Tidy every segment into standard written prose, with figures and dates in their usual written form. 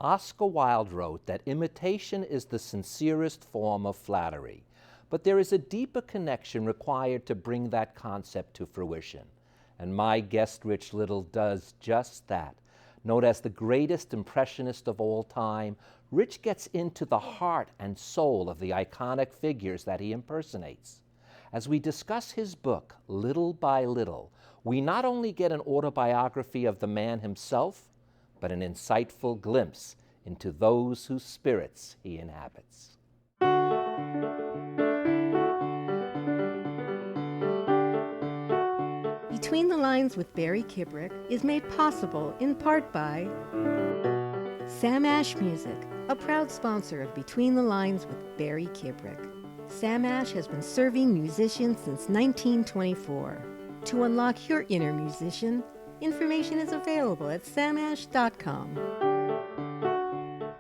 Oscar Wilde wrote that imitation is the sincerest form of flattery, but there is a deeper connection required to bring that concept to fruition. And my guest, Rich Little, does just that. Known as the greatest impressionist of all time, Rich gets into the heart and soul of the iconic figures that he impersonates. As we discuss his book, Little by Little, we not only get an autobiography of the man himself, but an insightful glimpse into those whose spirits he inhabits. Between the Lines with Barry Kibrick is made possible in part by Sam Ash Music, a proud sponsor of Between the Lines with Barry Kibrick. Sam Ash has been serving musicians since 1924. To unlock your inner musician, information is available at samash.com.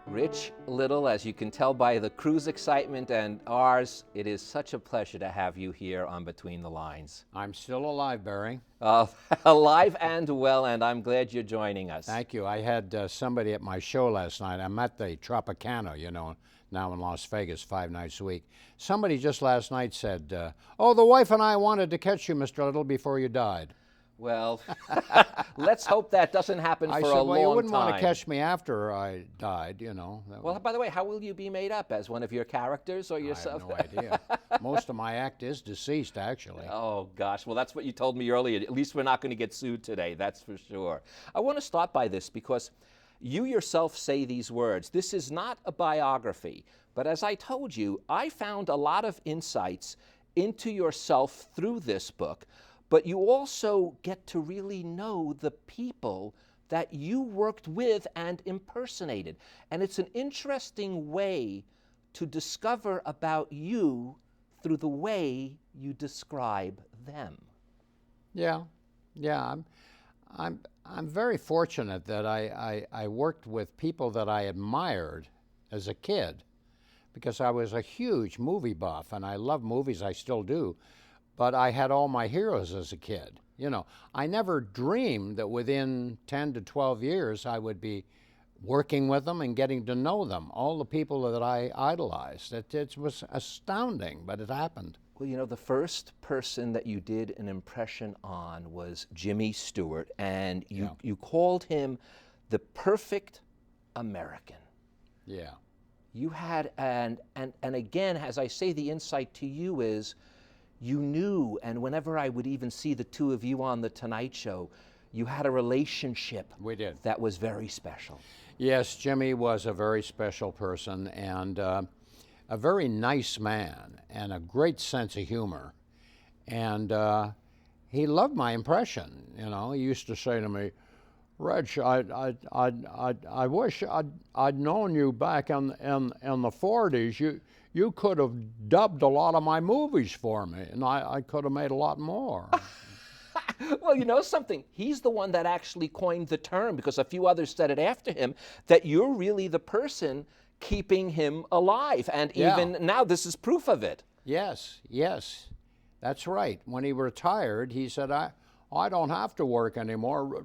Rich Little, as you can tell by the crew's excitement and ours, it is such a pleasure to have you here on Between the Lines. I'm still alive, Barry. Alive and well, and I'm glad you're joining us. Thank you. I had somebody at my show last night. I'm at the Tropicana, you know, now in Las Vegas 5 nights a week. Somebody just last night said, oh, the wife and I wanted to catch you, Mr. Little, before you died. Well, let's hope that doesn't happen for a long time. Well, you wouldn't want to catch me after I died, you know. Well, by the way, how will you be made up? As one of your characters or yourself? I have no idea. Most of my act is deceased, actually. Oh, gosh. Well, that's what you told me earlier. At least we're not going to get sued today, that's for sure. I want to start by this because you yourself say these words. This is not a biography, but as I told you, I found a lot of insights into yourself through this book. But you also get to really know the people that you worked with and impersonated. And it's an interesting way to discover about you through the way you describe them. Yeah. I'm very fortunate that I worked with people that I admired as a kid, because I was a huge movie buff, and I love movies, I still do. But I had all my heroes as a kid. You know, I never dreamed that within 10 to 12 years I would be working with them and getting to know them, all the people that I idolized. It was astounding, but it happened. Well, you know, the first person that you did an impression on was Jimmy Stewart, and you called him the perfect American. Yeah. You had, and again, as I say, the insight to you is, you knew, and whenever I would even see the two of you on The Tonight Show, you had a relationship We did. That was very special. Yes, Jimmy was a very special person and a very nice man and a great sense of humor. And he loved my impression, you know. He used to say to me, Reg, I wish I'd known you back in the 40s. You could have dubbed a lot of my movies for me, and I could have made a lot more. Well, you know something? He's the one that actually coined the term, because a few others said it after him, that you're really the person keeping him alive. And even now, this is proof of it. Yes, that's right. When he retired, he said, I don't have to work anymore.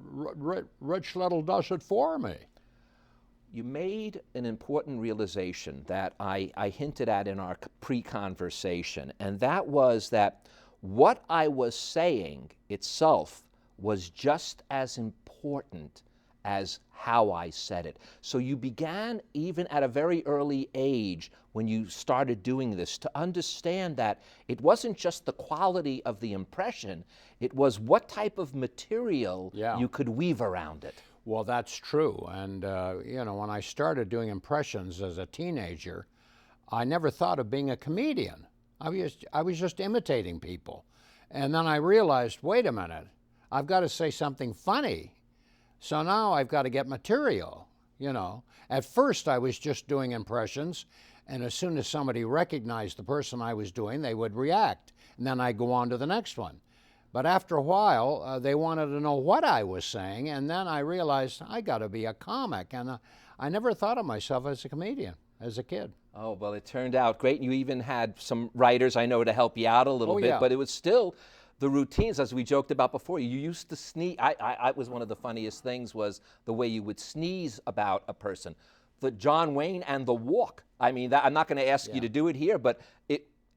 Rich Little does it for me. You made an important realization that I hinted at in our pre-conversation, and that was that what I was saying itself was just as important as how I said it. So you began, even at a very early age, when you started doing this, to understand that it wasn't just the quality of the impression, it was what type of material you could weave around it. Well, that's true. And, you know, when I started doing impressions as a teenager, I never thought of being a comedian. I was just imitating people. And then I realized, wait a minute, I've got to say something funny. So now I've got to get material, you know. At first I was just doing impressions, and as soon as somebody recognized the person I was doing, they would react. And then I'd go on to the next one. But after a while, they wanted to know what I was saying, and then I realized I got to be a comic. And I never thought of myself as a comedian as a kid. Oh, well, it turned out great. You even had some writers, I know, to help you out a little bit, but it was still the routines, as we joked about before. You used to sneeze. I was one of the funniest things was the way you would sneeze about a person. the John Wayne and the walk. I mean, I'm not going to ask you to do it here, but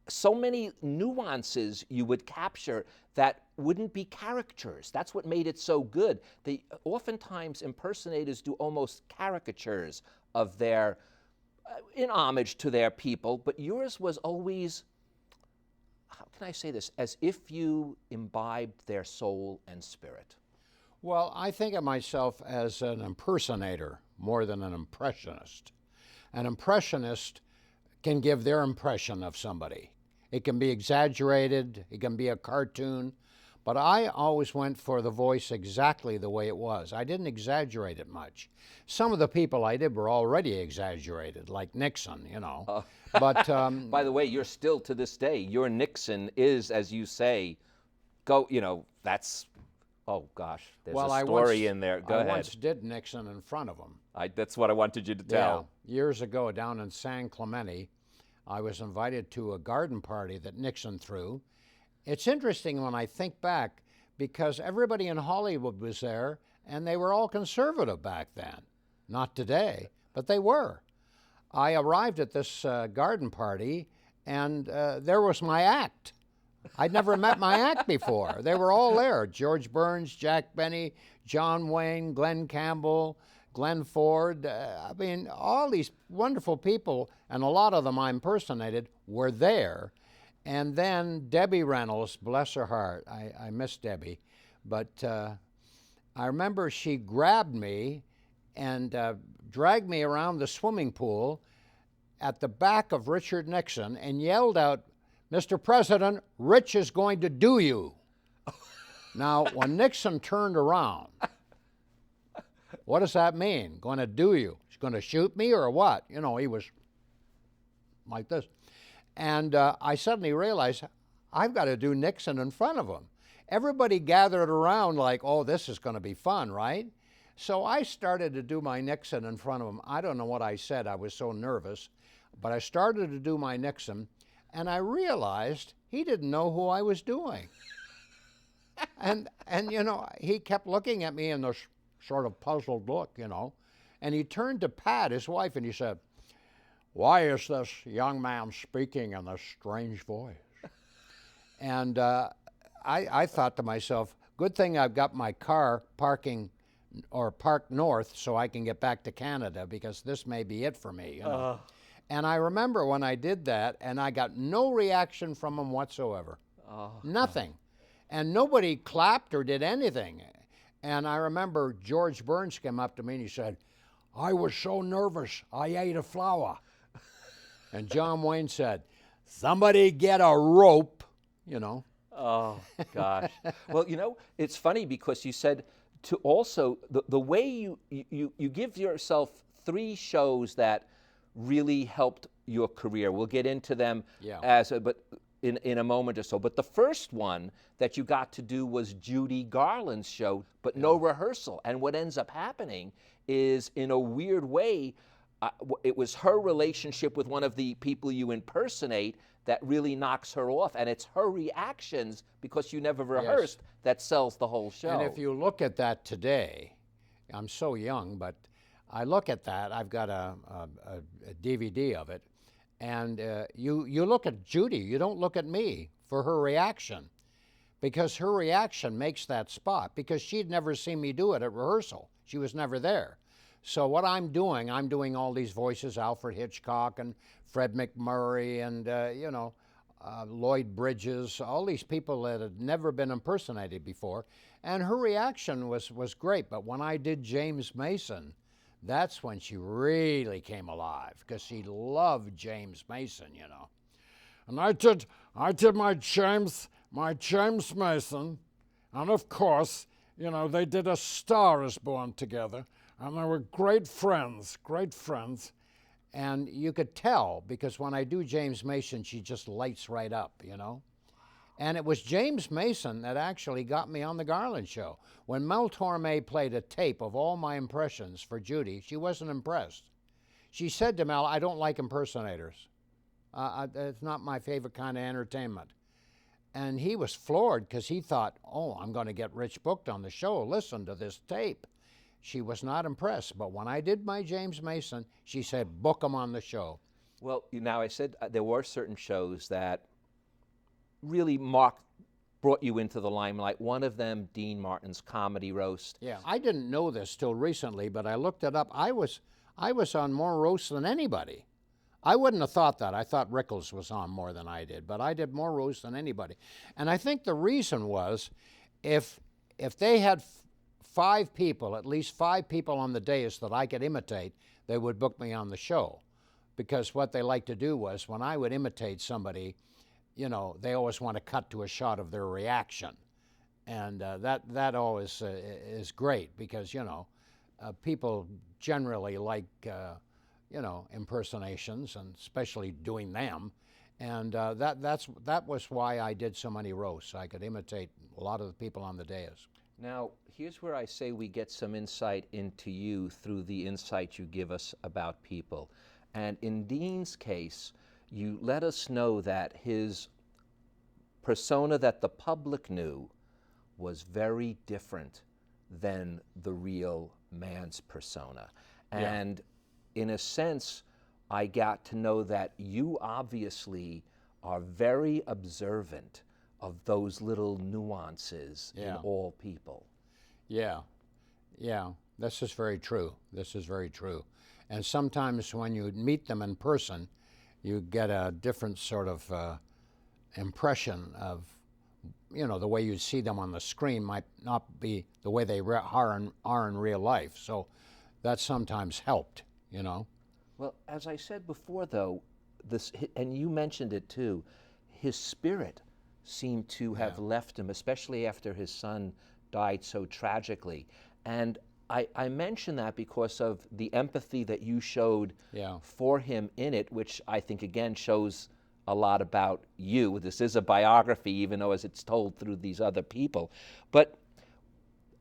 so many nuances you would capture that wouldn't be caricatures. That's what made it so good. Oftentimes impersonators do almost caricatures of their, in homage to their people, but yours was always, how can I say this, as if you imbibed their soul and spirit. Well, I think of myself as an impersonator more than an impressionist. An impressionist can give their impression of somebody. It can be exaggerated, it can be a cartoon, but I always went for the voice exactly the way it was. I didn't exaggerate it much. Some of the people I did were already exaggerated, like Nixon, you know. But by the way, you're still to this day, your Nixon is, as you say, that's, oh gosh, there's a story in there. Go ahead. I once did Nixon in front of him. That's what I wanted you to tell. Yeah, years ago down in San Clemente, I was invited to a garden party that Nixon threw. It's interesting when I think back because everybody in Hollywood was there and they were all conservative back then. Not today, but they were. I arrived at this garden party and there was my act. I'd never met my act before. They were all there. George Burns, Jack Benny, John Wayne, Glenn Campbell, Glenn Ford. I mean, all these wonderful people, and a lot of them I impersonated, were there. And then Debbie Reynolds, bless her heart, I miss Debbie, but I remember she grabbed me and dragged me around the swimming pool at the back of Richard Nixon and yelled out, "Mr. President, Rich is going to do you." Now, when Nixon turned around, what does that mean? Going to do you? He's going to shoot me or what? You know, he was like this. And I suddenly realized I've got to do Nixon in front of him. Everybody gathered around like, oh, this is going to be fun, right? So I started to do my Nixon in front of him. I don't know what I said. I was so nervous. But I started to do my Nixon, and I realized he didn't know who I was doing. and you know, he kept looking at me in this sort of puzzled look, you know. And he turned to Pat, his wife, and he said, "Why is this young man speaking in this strange voice?" And I thought to myself, good thing I've got my car parked north so I can get back to Canada because this may be it for me, you know. And I remember when I did that, and I got no reaction from him whatsoever. Nothing. And nobody clapped or did anything. And I remember George Burns came up to me and he said, "I was so nervous, I ate a flower." And John Wayne said, "Somebody get a rope," you know. Oh, gosh. Well, you know, it's funny because you said to also, the way you give yourself 3 shows that really helped your career. We'll get into them but in a moment or so. But the first one that you got to do was Judy Garland's show, but no rehearsal. And what ends up happening is, in a weird way, it was her relationship with one of the people you impersonate that really knocks her off. And it's her reactions, because you never rehearsed, that sells the whole show. And if you look at that today, I'm so young, but I look at that, I've got a DVD of it, and you look at Judy, you don't look at me for her reaction, because her reaction makes that spot, because she'd never seen me do it at rehearsal. She was never there. So what I'm doing all these voices, Alfred Hitchcock and Fred McMurray and, Lloyd Bridges, all these people that had never been impersonated before. And her reaction was great. But when I did James Mason, that's when she really came alive, because she loved James Mason, you know. And I did my James Mason, and of course, you know, they did A Star Is Born together, and they were great friends. And you could tell, because when I do James Mason, she just lights right up, you know. And it was James Mason that actually got me on the Garland show. When Mel Torme played a tape of all my impressions for Judy, she wasn't impressed. She said to Mel, "I don't like impersonators. It's not my favorite kind of entertainment." And he was floored, because he thought, oh, I'm going to get Rich booked on the show. Listen to this tape. she was not impressed. But when I did my James Mason, she said, book him on the show. Well, now I said there were certain shows that really brought you into the limelight. One of them, Dean Martin's Comedy Roast. Yeah, I didn't know this till recently, but I looked it up. I was on more roasts than anybody. I wouldn't have thought that. I thought Rickles was on more than I did, but I did more roasts than anybody. And I think the reason was, if they had 5 people, at least 5 people on the dais that I could imitate, they would book me on the show. Because what they like to do was, when I would imitate somebody, you know, they always want to cut to a shot of their reaction. And that always is great, because, you know, people generally like, you know, impersonations, and especially doing them. And that was why I did so many roasts. I could imitate a lot of the people on the dais. Now, here's where I say we get some insight into you through the insight you give us about people. And in Dean's case, you let us know that his persona that the public knew was very different than the real man's persona. And in a sense, I got to know that you obviously are very observant of those little nuances in all people. Yeah, this is very true. This is very true. And sometimes when you meet them in person, you get a different sort of impression of, you know, the way you see them on the screen might not be the way they are in real life. So that sometimes helped, you know. Well, as I said before, though, and you mentioned it too, his spirit seemed to have left him, especially after his son died so tragically. And I mention that because of the empathy that you showed for him in it, which I think, again, shows a lot about you. This is a biography, even though as it's told through these other people. But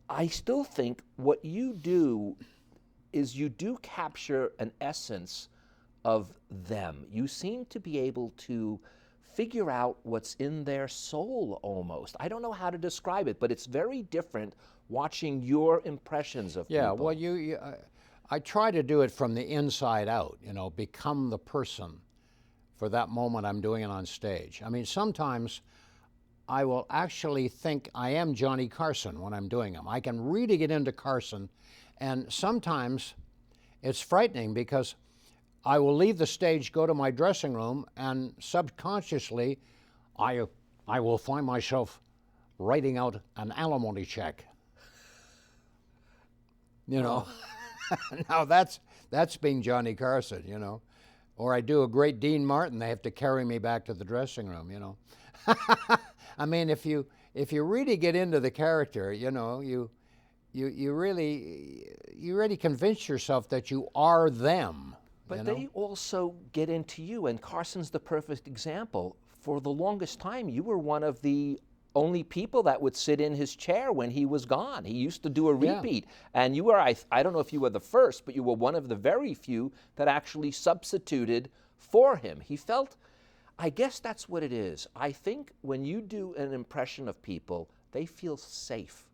I still think what you do is you do capture an essence of them. You seem to be able to figure out what's in their soul almost. I don't know how to describe it, but it's very different watching your impressions of people. Yeah, well, I try to do it from the inside out, you know, become the person for that moment I'm doing it on stage. I mean, sometimes I will actually think I am Johnny Carson when I'm doing them. I can really get into Carson, and sometimes it's frightening because I will leave the stage, go to my dressing room, and subconsciously I will find myself writing out an alimony check. You know, now that's being Johnny Carson, you know. Or I do a great Dean Martin, they have to carry me back to the dressing room, you know. I mean, if you really get into the character, you know, you really convince yourself that you are them. But you know? they also get into you, and Carson's the perfect example. For the longest time, you were one of the only people that would sit in his chair when he was gone. He used to do a repeat. And you were, I don't know if you were the first, but you were one of the very few that actually substituted for him. He felt, I guess that's what it is. I think when you do an impression of people, they feel safe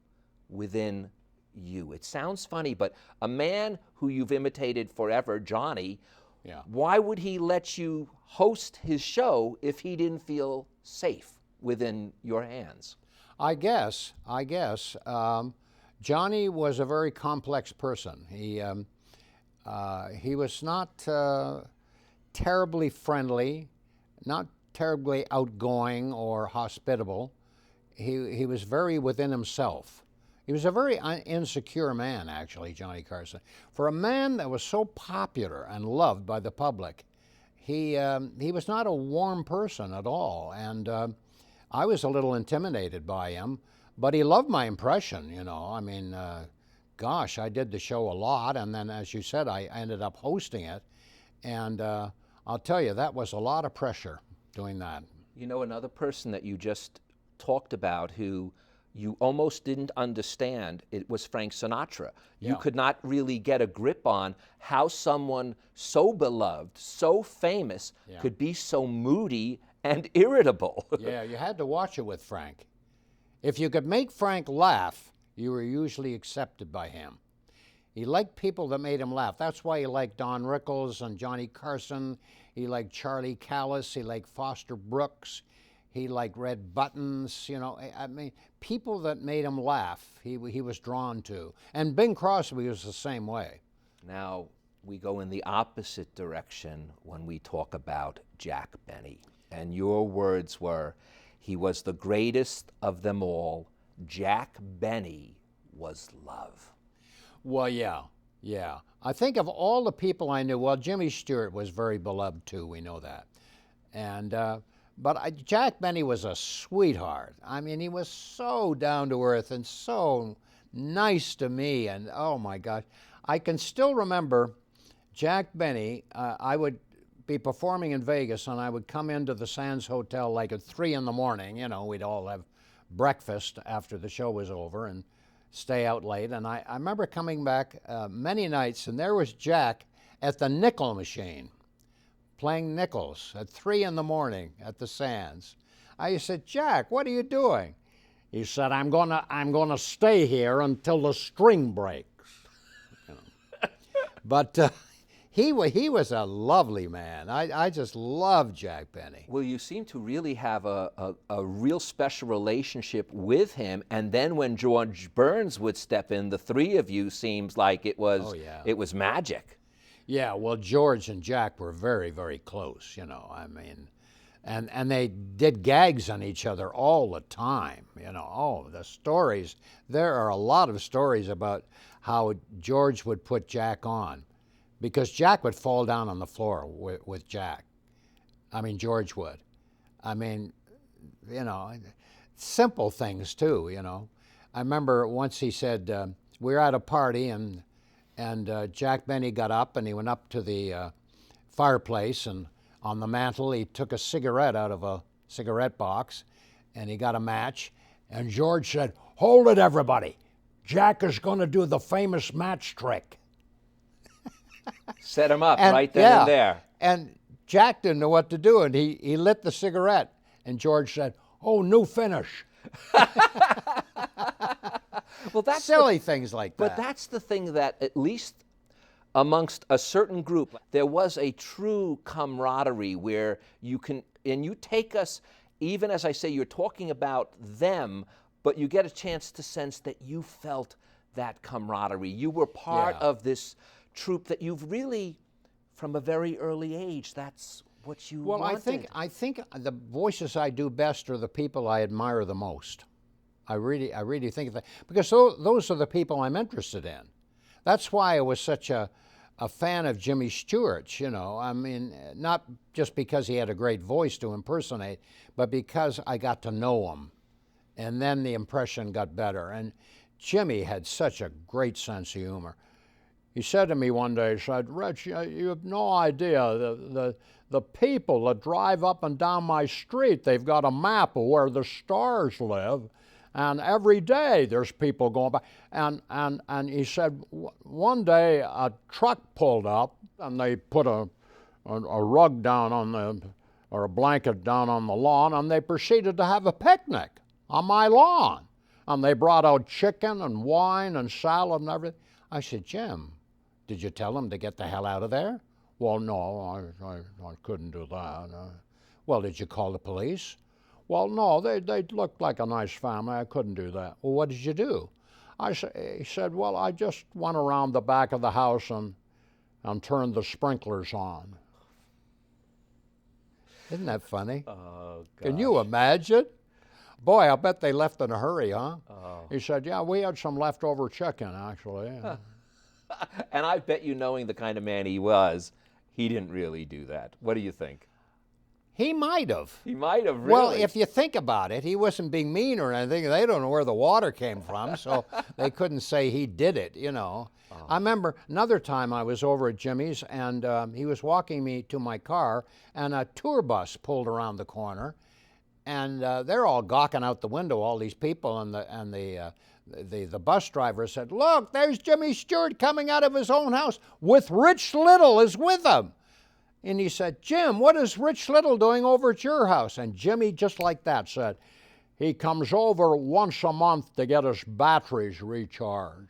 within you. It sounds funny, but a man who you've imitated forever, Johnny, why would he let you host his show if he didn't feel safe within your hands? I guess Johnny was a very complex person. He was not terribly friendly, not terribly outgoing or hospitable. He was very within himself. He was a very insecure man, actually, Johnny Carson. For a man that was so popular and loved by the public, he was not a warm person at all, and I was a little intimidated by him, but he loved my impression, you know. I mean, gosh, I did the show a lot, and then, as you said, I ended up hosting it, and I'll tell you, that was a lot of pressure doing that. You know, another person that you just talked about who you almost didn't understand, it was Frank Sinatra. You could not really get a grip on how someone so beloved, so famous, could be so moody and irritable. Yeah, you had to watch it with Frank. If you could make Frank laugh, you were usually accepted by him. He liked people that made him laugh. That's why he liked Don Rickles and Johnny Carson. He liked Charlie Callis. He liked Foster Brooks. He liked Red Buttons. You know, I mean, people that made him laugh, he was drawn to. And Bing Crosby was the same way. Now, we go in the opposite direction when we talk about Jack Benny. And your words were, he was the greatest of them all. Jack Benny was love. Well, yeah. I think of all the people I knew, well, Jimmy Stewart was very beloved too, we know that. And, Jack Benny was a sweetheart. I mean, he was so down to earth and so nice to me, and oh my gosh. I can still remember Jack Benny. I would be performing in Vegas, and I would come into the Sands Hotel like at 3 in the morning. You know, we'd all have breakfast after the show was over and stay out late. And I remember coming back many nights, and there was Jack at the nickel machine, playing nickels at 3 in the morning at the Sands. I said, Jack, what are you doing? He said, I'm gonna stay here until the string breaks. You know. But he was a lovely man. I just loved Jack Benny. Well, you seem to really have a real special relationship with him. And then when George Burns would step in, the three of you seems like it was magic. Yeah, well, George and Jack were very, very close, you know. I mean, and they did gags on each other all the time, you know. Oh, the stories. There are a lot of stories about how George would put Jack on, because Jack would fall down on the floor with Jack. I mean, George would. I mean, you know, simple things too, you know. I remember once he said, we were at a party, and Jack Benny got up and he went up to the fireplace, and on the mantle he took a cigarette out of a cigarette box, and he got a match, and George said, hold it, everybody. Jack is going to do the famous match trick. Set him up right then and there. And Jack didn't know what to do, and he lit the cigarette, and George said, oh, new finish. Well, that's silly things like that. But that's the thing that, at least amongst a certain group, there was a true camaraderie where you can, and you take us, even as I say, you're talking about them, but you get a chance to sense that you felt that camaraderie. You were part of this troupe that you've really, from a very early age, that's what you wanted. Well, I think the voices I do best are the people I admire the most. I really think of that, because those are the people I'm interested in. That's why I was such a fan of Jimmy Stewart's, you know. I mean, not just because he had a great voice to impersonate, but because I got to know him. And then the impression got better. And Jimmy had such a great sense of humor. He said to me one day, he said, Rich, you have no idea, the people that drive up and down my street, they've got a map of where the stars live. And every day there's people going by. And he said, one day a truck pulled up, and they put a rug down on or a blanket down on the lawn, and they proceeded to have a picnic on my lawn. And they brought out chicken and wine and salad and everything. I said, Jim, did you tell them to get the hell out of there? Well, no, I couldn't do that. Well, did you call the police? Well, no, they looked like a nice family. I couldn't do that. Well, what did you do? He said, well, I just went around the back of the house and turned the sprinklers on. Isn't that funny? Oh, gosh. Can you imagine? Boy, I bet they left in a hurry, huh? Oh. He said, yeah, we had some leftover chicken, actually. And I bet you, knowing the kind of man he was, he didn't really do that. What do you think? He might have. He might have, really. Well, if you think about it, he wasn't being mean or anything. They don't know where the water came from, so they couldn't say he did it, you know. Oh. I remember another time I was over at Jimmy's, and he was walking me to my car, and a tour bus pulled around the corner, and they're all gawking out the window, all these people, and the bus driver said, look, there's Jimmy Stewart coming out of his own house with Rich Little is with him. And he said, Jim, what is Rich Little doing over at your house? And Jimmy, just like that, said, he comes over once a month to get his batteries recharged.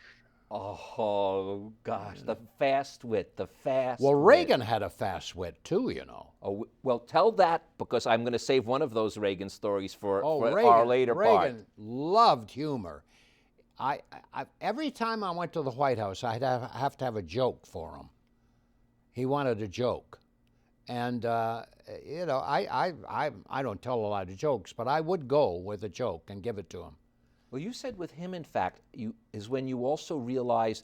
Oh, gosh, the fast wit, the fast Well, wit. Reagan had a fast wit too, you know. Oh, well, tell that, because I'm going to save one of those Reagan stories for Reagan, our later part. Reagan loved humor. Every time I went to the White House, I'd have to have a joke for him. He wanted a joke. And, you know, I don't tell a lot of jokes, but I would go with a joke and give it to him. Well, you said with him, in fact, is when you also realized,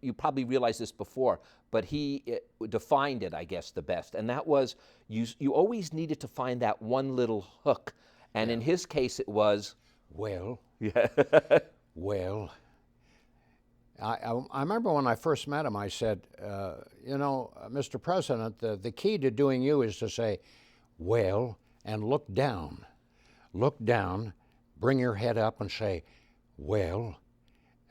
you probably realized this before, but he defined it, I guess, the best. And that was, you always needed to find that one little hook. And in his case, it was, Well, yeah. well, I remember when I first met him, I said, you know, Mr. President, the key to doing you is to say, well, and look down. Look down, bring your head up and say, well.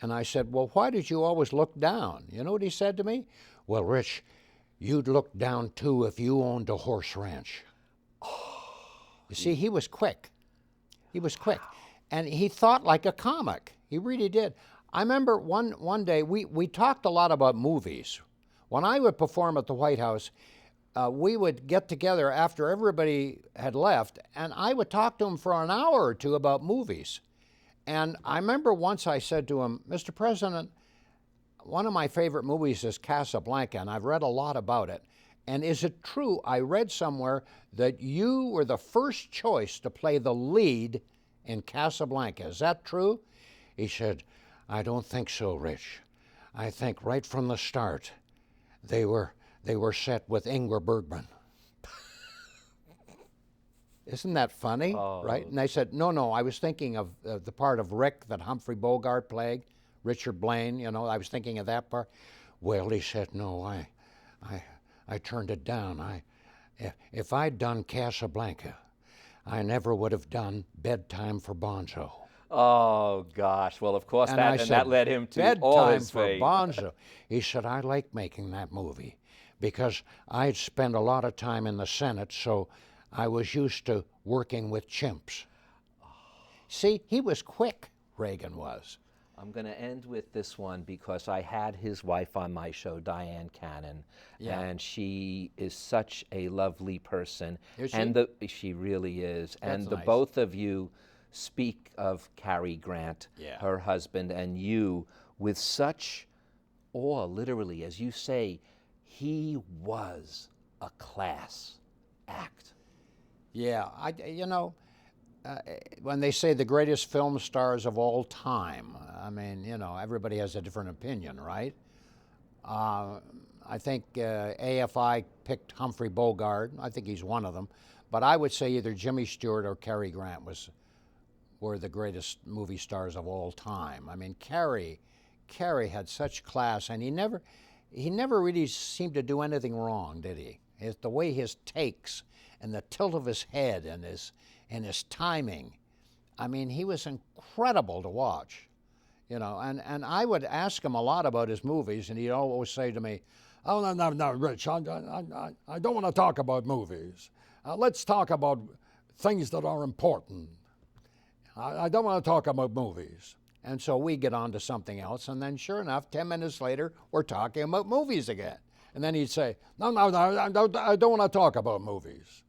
And I said, well, why did you always look down? You know what he said to me? Well, Rich, you'd look down too if you owned a horse ranch. You see, he was quick. He was quick. And he thought like a comic. He really did. I remember one day, we talked a lot about movies. When I would perform at the White House, we would get together after everybody had left, and I would talk to him for an hour or two about movies. And I remember once I said to him, Mr. President, one of my favorite movies is Casablanca, and I've read a lot about it. And is it true, I read somewhere, that you were the first choice to play the lead in Casablanca? Is that true? He said, I don't think so, Rich. I think right from the start, they were set with Ingrid Bergman. Isn't that funny, right? And I said, no, I was thinking of the part of Rick that Humphrey Bogart played, Richard Blaine, you know, I was thinking of that part. Well, he said, no, I turned it down. If I'd done Casablanca, I never would have done Bedtime for Bonzo. Oh, gosh. Well, of course, that led him to all his fame. Bedtime for Bonzo. He said, I like making that movie because I'd spent a lot of time in the Senate, so I was used to working with chimps. See, he was quick, Reagan was. I'm going to end with this one because I had his wife on my show, Diane Cannon, and she is such a lovely person. Is she? And she really is. That's and the nice. both of you speak of Cary Grant, her husband, and you with such awe, literally, as you say, he was a class act. Yeah, when they say the greatest film stars of all time, I mean, you know, everybody has a different opinion, right? I think AFI picked Humphrey Bogart. I think he's one of them. But I would say either Jimmy Stewart or Cary Grant were the greatest movie stars of all time. I mean, Cary had such class, and he never really seemed to do anything wrong, did he? The way his takes and the tilt of his head and his timing, I mean, he was incredible to watch, you know. And I would ask him a lot about his movies, and he'd always say to me, "Oh no, Rich, I don't want to talk about movies. Let's talk about things that are important. I don't want to talk about movies." And so we get on to something else, and then sure enough, 10 minutes later, we're talking about movies again. And then he'd say, no, I don't want to talk about movies.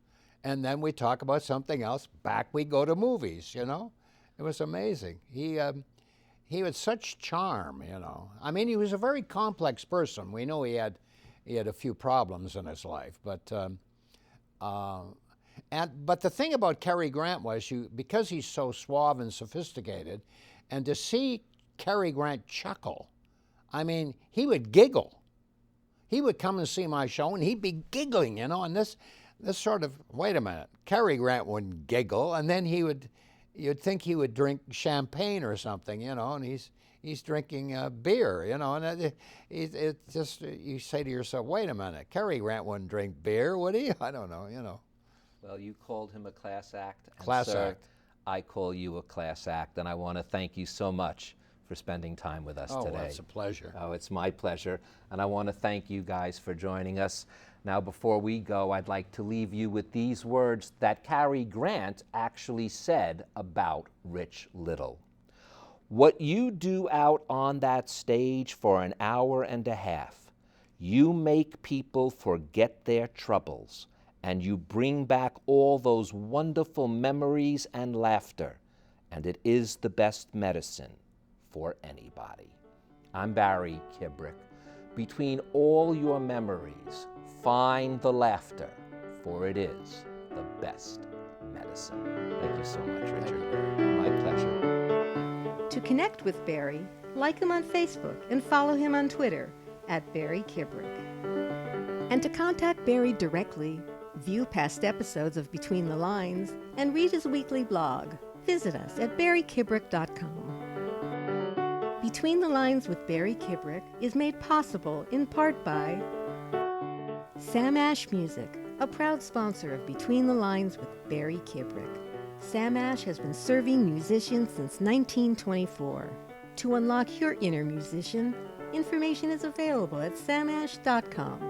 And then we talk about something else. Back we go to movies, you know. It was amazing. He had such charm, you know. I mean, he was a very complex person. We know he had a few problems in his life, but the thing about Cary Grant was because he's so suave and sophisticated, and to see Cary Grant chuckle, I mean, he would giggle. He would come and see my show, and he'd be giggling, you know, and this sort of, wait a minute, Cary Grant wouldn't giggle, and then you'd think he would drink champagne or something, you know, and he's drinking beer, you know, and it just, you say to yourself, wait a minute, Cary Grant wouldn't drink beer, would he? I don't know, you know. Well, you called him a class act. And class act. I call you a class act, and I want to thank you so much for spending time with us today. Oh, it's a pleasure. Oh, it's my pleasure. And I want to thank you guys for joining us. Now, before we go, I'd like to leave you with these words that Cary Grant actually said about Rich Little. What you do out on that stage for an hour and a half, you make people forget their troubles, and you bring back all those wonderful memories and laughter, and it is the best medicine for anybody. I'm Barry Kibrick. Between all your memories, find the laughter, for it is the best medicine. Thank you so much, Richard. My pleasure. To connect with Barry, like him on Facebook and follow him on Twitter at Barry Kibrick. And to contact Barry directly, view past episodes of Between the Lines, and read his weekly blog, visit us at barrykibrick.com. Between the Lines with Barry Kibrick is made possible in part by Sam Ash Music, a proud sponsor of Between the Lines with Barry Kibrick. Sam Ash has been serving musicians since 1924. To unlock your inner musician, information is available at samash.com.